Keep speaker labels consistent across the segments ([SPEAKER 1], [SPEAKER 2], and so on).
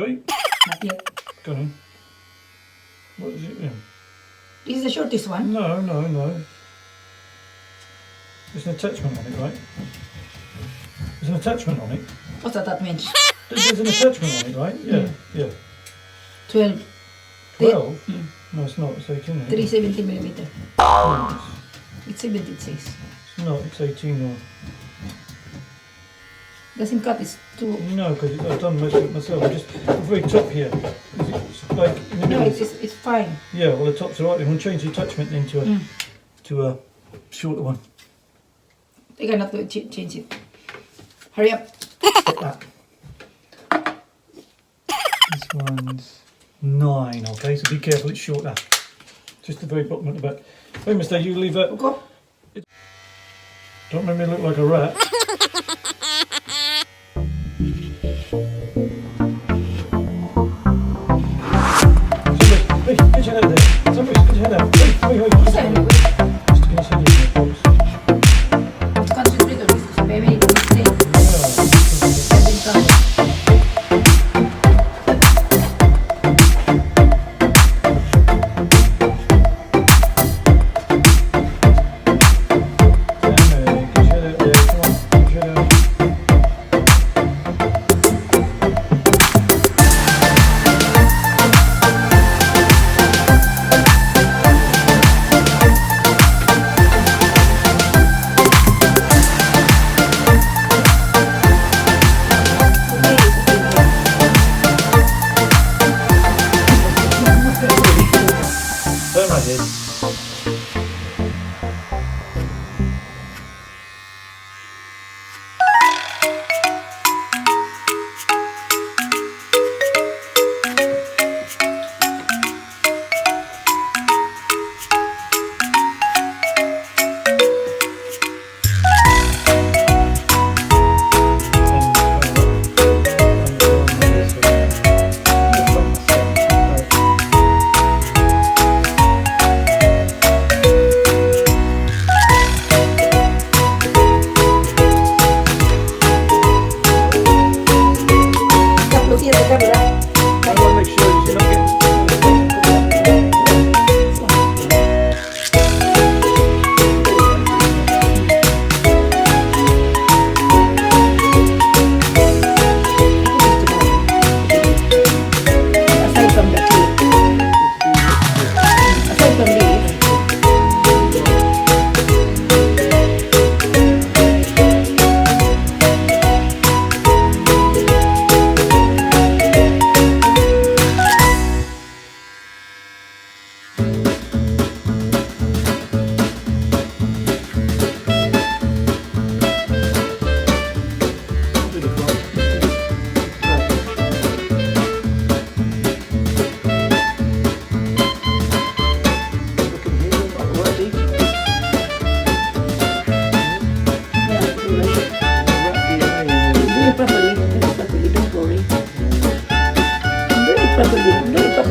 [SPEAKER 1] Straight?
[SPEAKER 2] Not yet.
[SPEAKER 1] Go on. What is it then?
[SPEAKER 2] This is the shortest one.
[SPEAKER 1] No. There's an attachment on it, right? There's an attachment on it.
[SPEAKER 2] What's that mean?
[SPEAKER 1] There's an attachment on it, right? Yeah.
[SPEAKER 2] 12.
[SPEAKER 1] 12? No, it's not. It's 18.
[SPEAKER 2] 370 millimeter.
[SPEAKER 1] No,
[SPEAKER 2] It's 70 it says.
[SPEAKER 1] it's not. It's 18 or...
[SPEAKER 2] Doesn't cut, it's too...
[SPEAKER 1] No, because I've done most of it myself. Just the very top here. It's like in the middle.
[SPEAKER 2] No, it's fine.
[SPEAKER 1] Yeah, well the top's alright. We'll change the attachment then to a shorter one.
[SPEAKER 2] They cannot do it, change it. Hurry up.
[SPEAKER 1] Like that. This one's 9, okay, so be careful, it's shorter. Just the very bottom at the back. Hey, mister, you leave that.
[SPEAKER 2] Go.
[SPEAKER 1] Don't make me look like a rat. Hey, get your head out there. Somebody, get your head out. Hey.
[SPEAKER 2] What's that anyway?
[SPEAKER 1] Just gonna send you the box.
[SPEAKER 2] It's concentrated, this is very mistake.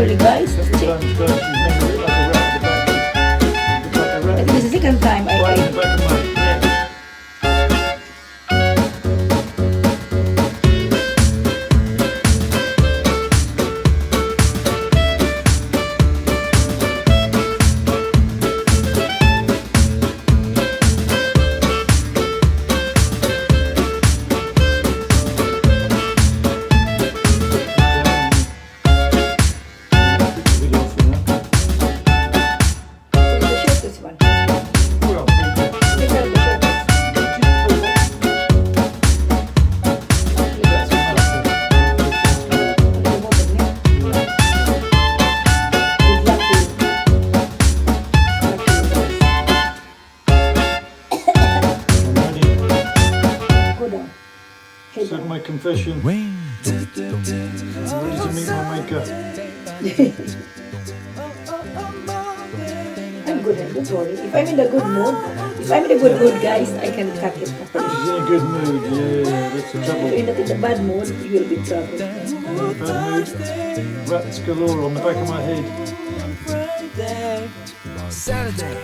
[SPEAKER 2] properly, guys. This is the second time
[SPEAKER 1] Said my confession. I'm ready to meet my maker.
[SPEAKER 2] I'm good, don't worry. If I'm in a good mood, if I'm in a good mood, guys, I can cut it properly.
[SPEAKER 1] She's in a good mood, yeah, that's the trouble.
[SPEAKER 2] If you're not in a bad mood, you will be in trouble.
[SPEAKER 1] Bad mood, rats galore on the back of my head.
[SPEAKER 3] Saturday.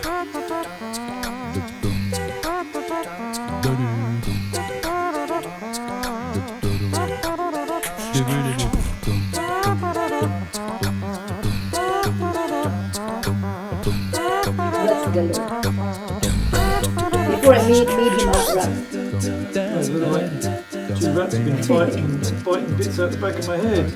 [SPEAKER 2] made him a rat.
[SPEAKER 1] There's little, like, two rats have been biting bits out the back of my head.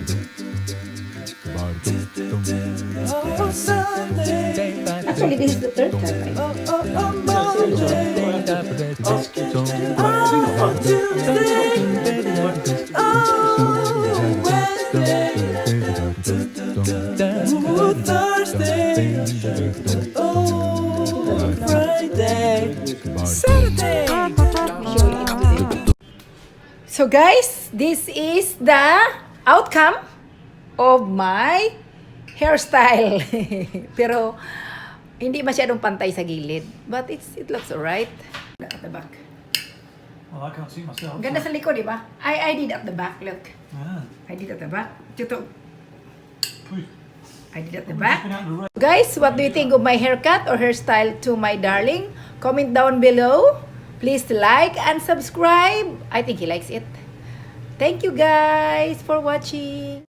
[SPEAKER 2] Actually, this is the third time. Right? So guys, this is the outcome of my hairstyle. Pero hindi masyadong pantay sa gilid, but it looks alright. At the back.
[SPEAKER 1] Well, I can't see myself.
[SPEAKER 2] Ganda sa likod, di ba? I did at the back, look.
[SPEAKER 1] Ah.
[SPEAKER 2] I did at the back. Tutok.
[SPEAKER 1] Uy.
[SPEAKER 2] I did at the
[SPEAKER 1] Just
[SPEAKER 2] back.
[SPEAKER 1] been out in the rain.
[SPEAKER 2] Guys, what do you think of my haircut or hairstyle to my darling? Comment down below. Please like and subscribe. I think he likes it. Thank you guys for watching.